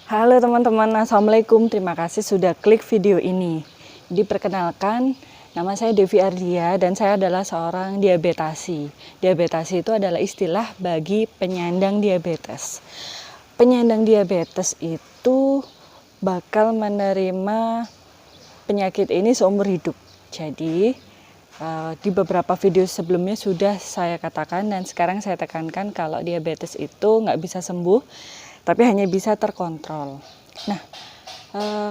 Halo teman-teman, Assalamualaikum. Terima kasih sudah klik video ini. Diperkenalkan, nama saya Devi Ardia dan saya adalah seorang diabetasi. Diabetasi itu adalah istilah bagi penyandang diabetes. Penyandang diabetes itu bakal menerima penyakit ini seumur hidup. Jadi, di beberapa video sebelumnya sudah saya katakan dan sekarang saya tekankan kalau diabetes itu nggak bisa sembuh, tapi hanya bisa terkontrol. Nah,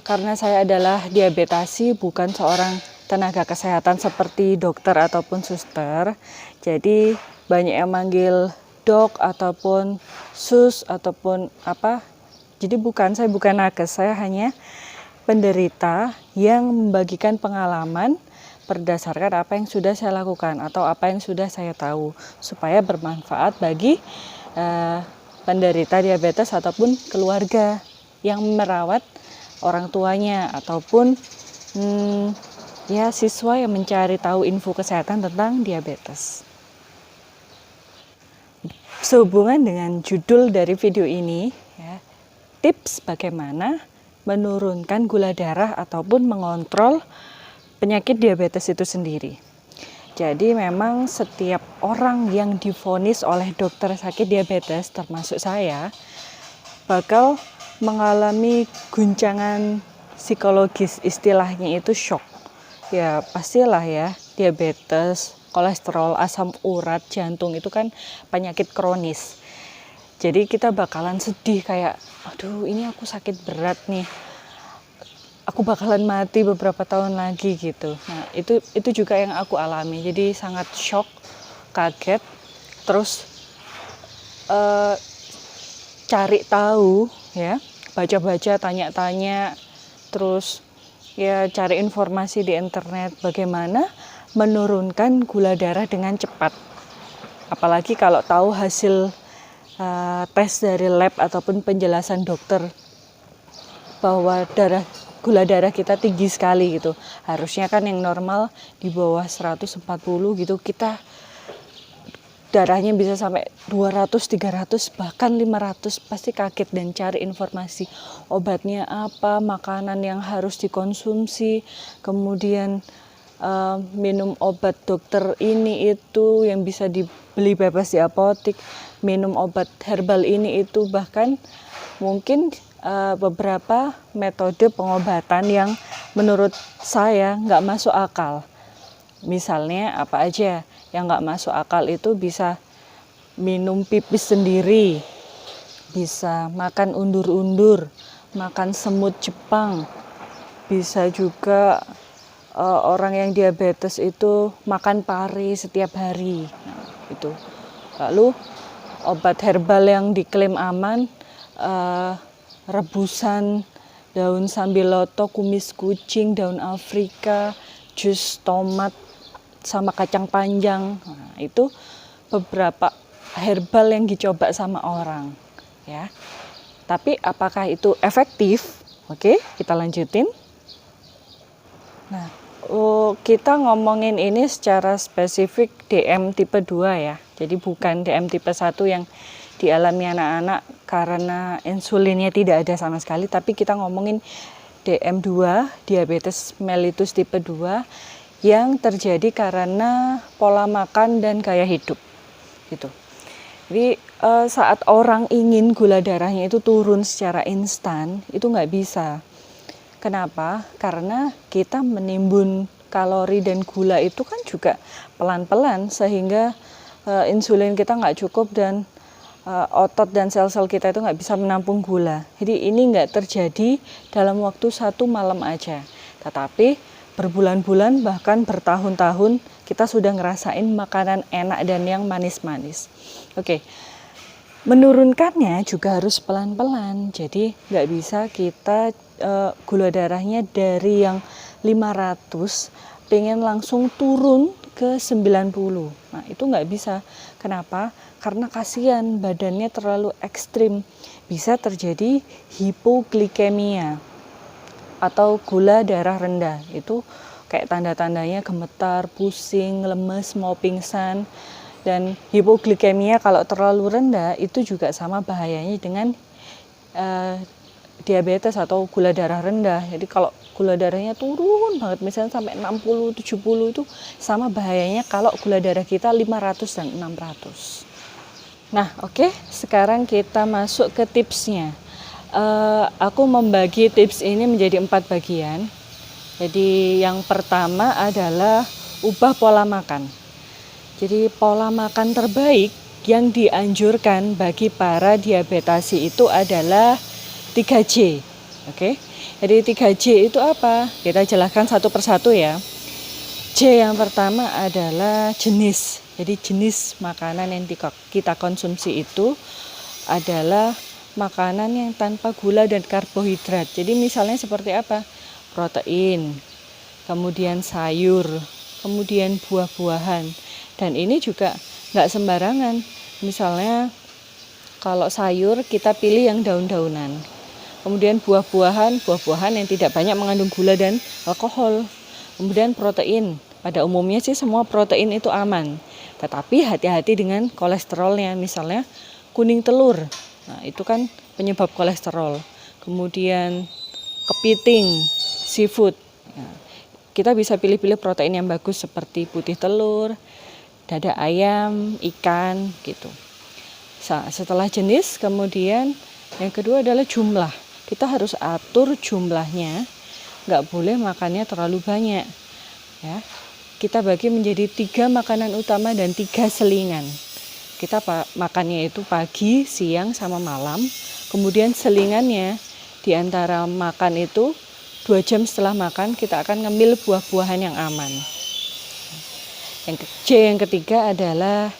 karena saya adalah diabetasi, bukan seorang tenaga kesehatan seperti dokter ataupun suster, jadi banyak yang manggil dok ataupun sus ataupun apa. Jadi saya bukan nakes, saya hanya penderita yang membagikan pengalaman berdasarkan apa yang sudah saya lakukan atau apa yang sudah saya tahu supaya bermanfaat bagi penderita diabetes ataupun keluarga yang merawat orang tuanya ataupun siswa yang mencari tahu info kesehatan tentang diabetes. Sehubungan dengan judul dari video ini, tips bagaimana menurunkan gula darah ataupun mengontrol penyakit diabetes itu sendiri. Jadi memang setiap orang yang divonis oleh dokter sakit diabetes, termasuk saya, bakal mengalami guncangan psikologis, istilahnya itu shock. Ya pastilah ya, diabetes, kolesterol, asam urat, jantung itu kan penyakit kronis. Jadi kita bakalan sedih kayak, aduh ini aku sakit berat nih. Aku bakalan mati beberapa tahun lagi gitu. Nah, itu juga yang aku alami. Jadi sangat shock, kaget, terus cari tahu ya, baca-baca, tanya-tanya, terus ya cari informasi di internet bagaimana menurunkan gula darah dengan cepat. Apalagi kalau tahu hasil tes dari lab ataupun penjelasan dokter bahwa gula darah kita tinggi sekali gitu. Harusnya kan yang normal di bawah 140 gitu, kita darahnya bisa sampai 200, 300, bahkan 500. Pasti kaget dan cari informasi obatnya apa, makanan yang harus dikonsumsi, kemudian minum obat dokter ini itu yang bisa dibeli bebas di apotik, minum obat herbal ini itu, bahkan mungkin beberapa metode pengobatan yang menurut saya nggak masuk akal. Misalnya apa aja yang nggak masuk akal itu bisa minum pipis sendiri, bisa makan undur-undur, makan semut Jepang, bisa juga orang yang diabetes itu makan pari setiap hari. Nah, itu. Lalu obat herbal yang diklaim aman, rebusan daun sambiloto, kumis kucing, daun Afrika, jus tomat sama kacang panjang. Nah, itu beberapa herbal yang dicoba sama orang ya. Tapi apakah itu efektif? Oke, kita lanjutin. Nah, kita ngomongin ini secara spesifik DM tipe 2 ya. Jadi bukan DM tipe 1 yang dialami anak-anak karena insulinnya tidak ada sama sekali, tapi kita ngomongin DM2, diabetes mellitus tipe 2 yang terjadi karena pola makan dan gaya hidup gitu. Jadi saat orang ingin gula darahnya itu turun secara instan, itu nggak bisa. Kenapa? Karena kita menimbun kalori dan gula itu kan juga pelan-pelan, sehingga insulin kita nggak cukup dan otot dan sel-sel kita itu nggak bisa menampung gula. Jadi ini nggak terjadi dalam waktu 1 malam aja. Tetapi berbulan-bulan bahkan bertahun-tahun kita sudah ngerasain makanan enak dan yang manis-manis. Oke. Menurunkannya juga harus pelan-pelan. Jadi nggak bisa kita gula darahnya dari yang 500 pengen langsung turun ke 90. Nah, itu nggak bisa. Kenapa? Karena kasihan, badannya terlalu ekstrim. Bisa terjadi hipoglikemia atau gula darah rendah. Itu kayak tanda-tandanya gemetar, pusing, lemes, mau pingsan. Dan hipoglikemia kalau terlalu rendah itu juga sama bahayanya dengan diabetes atau gula darah rendah. Jadi kalau gula darahnya turun banget misalnya sampai 60, 70 itu sama bahayanya kalau gula darah kita 500 dan 600. Nah, oke, sekarang kita masuk ke tipsnya. Aku membagi tips ini menjadi 4 bagian. Jadi yang pertama adalah ubah pola makan. Jadi pola makan terbaik yang dianjurkan bagi para diabetasi itu adalah 3J. Oke. Jadi 3J itu apa? Kita jelaskan satu persatu ya. J yang pertama adalah jenis. Jadi jenis makanan yang kita konsumsi itu adalah makanan yang tanpa gula dan karbohidrat. Jadi misalnya seperti apa? Protein, kemudian sayur, kemudian buah-buahan. Dan ini juga nggak sembarangan. Misalnya kalau sayur kita pilih yang daun-daunan. Kemudian buah-buahan yang tidak banyak mengandung gula dan alkohol. Kemudian protein. Pada umumnya sih semua protein itu aman. Tetapi hati-hati dengan kolesterolnya. Misalnya kuning telur. Nah, itu kan penyebab kolesterol. Kemudian kepiting, seafood. Nah, kita bisa pilih-pilih protein yang bagus seperti putih telur, dada ayam, ikan gitu. Setelah jenis, kemudian yang kedua adalah jumlah. Kita harus atur jumlahnya, nggak boleh makannya terlalu banyak. Ya, kita bagi menjadi 3 makanan utama dan 3 selingan. Kita makannya itu pagi, siang, sama malam. Kemudian selingannya di antara makan itu 2 jam setelah makan kita akan ngemil buah-buahan yang aman. Yang ketiga adalah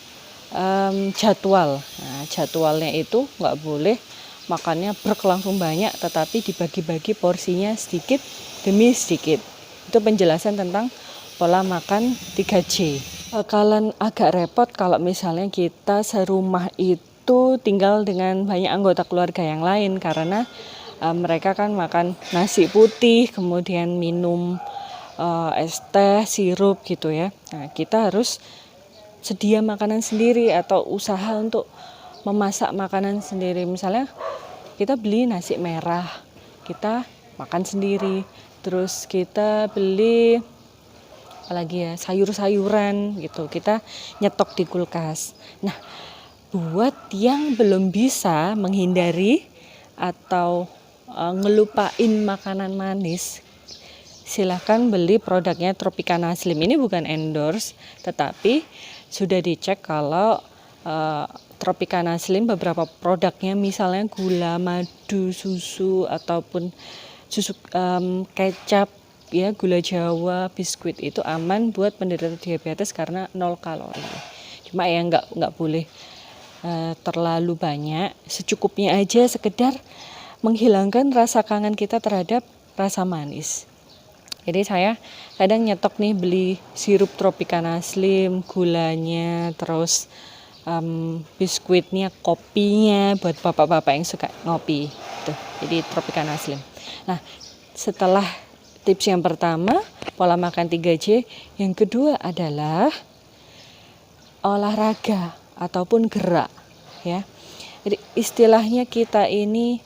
jadwal. Nah, jadwalnya itu nggak boleh makannya langsung banyak, tetapi dibagi-bagi porsinya sedikit demi sedikit. Itu penjelasan tentang pola makan 3J. Bakalan agak repot kalau misalnya kita serumah itu tinggal dengan banyak anggota keluarga yang lain, karena mereka kan makan nasi putih, kemudian minum es teh, sirup gitu ya. Nah, kita harus sedia makanan sendiri atau usaha untuk memasak makanan sendiri. Misalnya kita beli nasi merah, kita makan sendiri. Terus kita beli apalagi ya, sayur-sayuran gitu, kita nyetok di kulkas. Nah, buat yang belum bisa menghindari atau ngelupain makanan manis, silahkan beli produknya Tropicana Slim. Ini bukan endorse, tetapi sudah dicek kalau Tropicana Slim beberapa produknya misalnya gula, madu, susu ataupun susu kecap ya, gula Jawa, biskuit itu aman buat penderita diabetes karena 0 kalori. Cuma ya nggak boleh terlalu banyak, secukupnya aja, sekedar menghilangkan rasa kangen kita terhadap rasa manis. Jadi saya kadang nyetok nih, beli sirup Tropicana Slim, gulanya, terus biskuitnya, kopinya buat bapak-bapak yang suka ngopi. Tuh, jadi Tropicana Slim. Nah, setelah tips yang pertama, pola makan 3J, yang kedua adalah olahraga ataupun gerak ya. Jadi istilahnya kita ini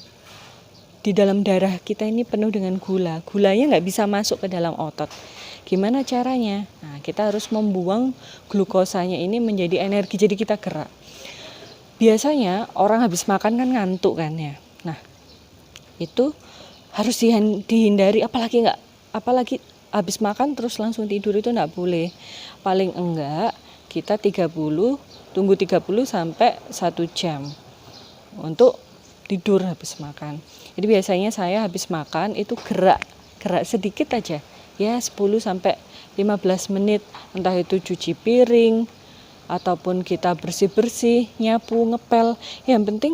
di dalam darah kita ini penuh dengan gula. Gulanya nggak bisa masuk ke dalam otot. Gimana caranya? Nah, kita harus membuang glukosanya ini menjadi energi, jadi kita gerak. Biasanya orang habis makan kan ngantuk kan ya. Nah, itu harus dihindari, apalagi habis makan terus langsung tidur, itu nggak boleh. Paling enggak kita tunggu 30 sampai 1 jam untuk tidur habis makan. Jadi biasanya saya habis makan itu gerak sedikit aja ya, 10 sampai 15 menit, entah itu cuci piring ataupun kita bersih-bersih, nyapu, ngepel. Yang penting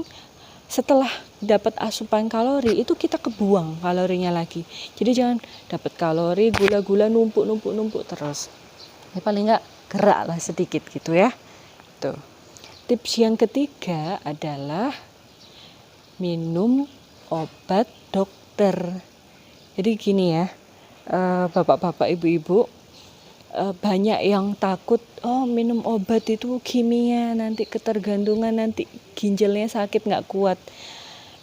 setelah dapat asupan kalori itu kita kebuang kalorinya lagi. Jadi jangan dapat kalori, gula-gula numpuk terus. Ya, paling enggak gerak lah sedikit gitu ya. Tuh. Tips yang ketiga adalah minum obat dokter. Jadi gini ya, bapak-bapak, ibu-ibu, banyak yang takut, minum obat itu kimia, nanti ketergantungan, nanti ginjalnya sakit, nggak kuat.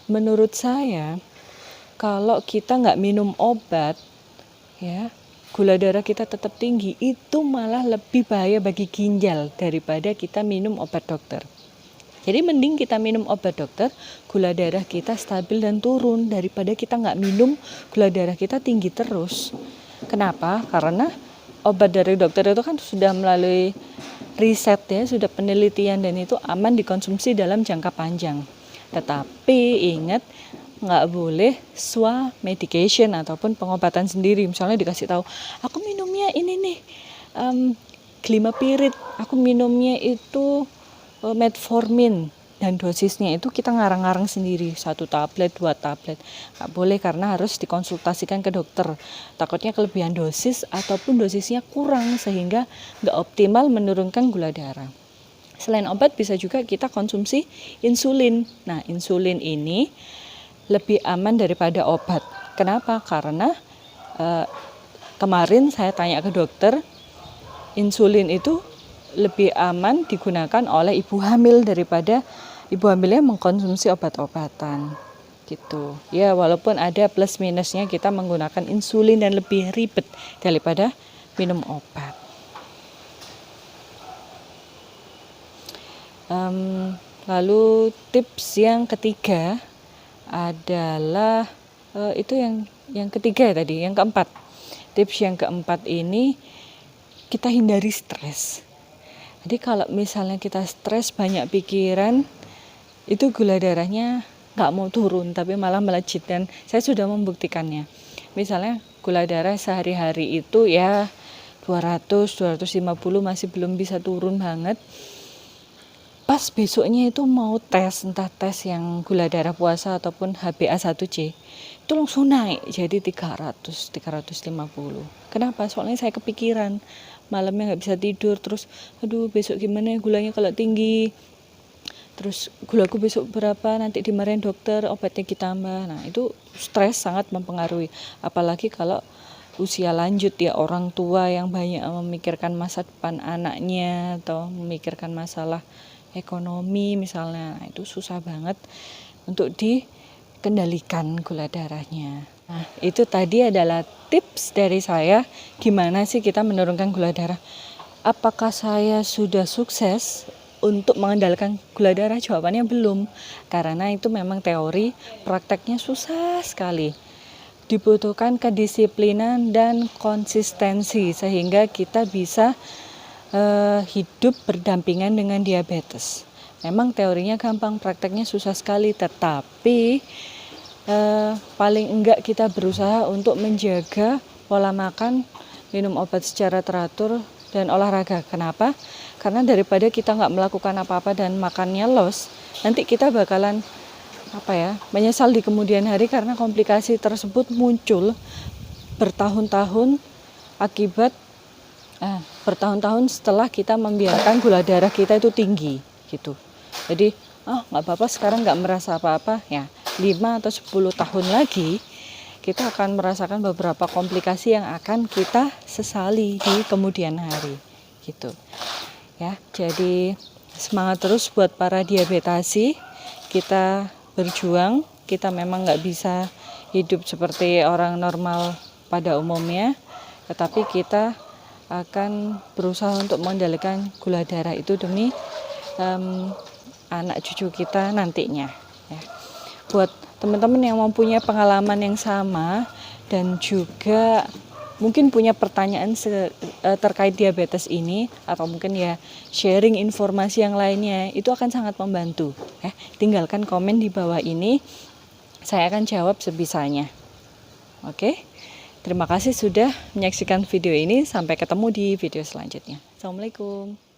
Menurut saya kalau kita nggak minum obat, ya, gula darah kita tetap tinggi, itu malah lebih bahaya bagi ginjal daripada kita minum obat dokter. Jadi mending kita minum obat dokter, gula darah kita stabil dan turun, daripada kita nggak minum, gula darah kita tinggi terus. Kenapa? Karena obat dari dokter itu kan sudah melalui riset ya, sudah penelitian, dan itu aman dikonsumsi dalam jangka panjang. Tetapi ingat, nggak boleh medication ataupun pengobatan sendiri. Misalnya dikasih tahu, aku minumnya ini nih, glimapirid, aku minumnya itu metformin, dan dosisnya itu kita ngarang-ngarang sendiri, 1 tablet, 2 tablet. Nggak boleh, karena harus dikonsultasikan ke dokter. Takutnya kelebihan dosis ataupun dosisnya kurang sehingga nggak optimal menurunkan gula darah. Selain obat bisa juga kita konsumsi insulin. Nah, insulin ini lebih aman daripada obat. Kenapa? Karena kemarin saya tanya ke dokter, insulin itu lebih aman digunakan oleh ibu hamil daripada ibu hamilnya mengkonsumsi obat-obatan gitu. Ya, walaupun ada plus minusnya kita menggunakan insulin dan lebih ribet daripada minum obat. Lalu tips yang ketiga adalah itu yang ketiga ya tadi, yang keempat. Tips yang keempat ini, kita hindari stres. Jadi kalau misalnya kita stres, banyak pikiran, itu gula darahnya nggak mau turun, tapi malah melejit, dan saya sudah membuktikannya. Misalnya gula darah sehari-hari itu ya 200-250 masih belum bisa turun banget. Pas besoknya itu mau tes, entah tes yang gula darah puasa ataupun HbA1c, itu langsung naik jadi 300-350. Kenapa? Soalnya saya kepikiran, malamnya nggak bisa tidur, terus aduh besok gimana ya gulanya kalau tinggi, terus gulaku besok berapa, nanti dimarahin dokter, obatnya ditambah. Nah, itu stres sangat mempengaruhi, apalagi kalau usia lanjut ya, orang tua yang banyak memikirkan masa depan anaknya atau memikirkan masalah ekonomi misalnya. Nah, itu susah banget untuk dikendalikan gula darahnya. Nah, itu tadi adalah tips dari saya, gimana sih kita menurunkan gula darah. Apakah saya sudah sukses untuk mengendalikan gula darah? Jawabannya belum, karena itu memang teori, prakteknya susah sekali. Dibutuhkan kedisiplinan dan konsistensi sehingga kita bisa hidup berdampingan dengan diabetes. Memang teorinya gampang, prakteknya susah sekali, tetapi paling enggak kita berusaha untuk menjaga pola makan, minum obat secara teratur, dan olahraga. Kenapa? Karena daripada kita nggak melakukan apa-apa dan makannya los, nanti kita bakalan menyesal di kemudian hari, karena komplikasi tersebut muncul bertahun-tahun akibat bertahun-tahun setelah kita membiarkan gula darah kita itu tinggi gitu. Jadi nggak apa-apa, sekarang nggak merasa apa-apa ya, 5 atau 10 tahun lagi kita akan merasakan beberapa komplikasi yang akan kita sesali di kemudian hari gitu ya. Jadi semangat terus buat para diabetasi, kita berjuang. Kita memang nggak bisa hidup seperti orang normal pada umumnya, tetapi kita akan berusaha untuk mengendalikan gula darah itu demi anak cucu kita nantinya ya. Buat teman-teman yang mempunyai pengalaman yang sama dan juga mungkin punya pertanyaan terkait diabetes ini, atau mungkin ya sharing informasi yang lainnya, itu akan sangat membantu ya. Tinggalkan komen di bawah ini, saya akan jawab sebisanya. Oke? Terima kasih sudah menyaksikan video ini. Sampai ketemu di video selanjutnya. Assalamualaikum.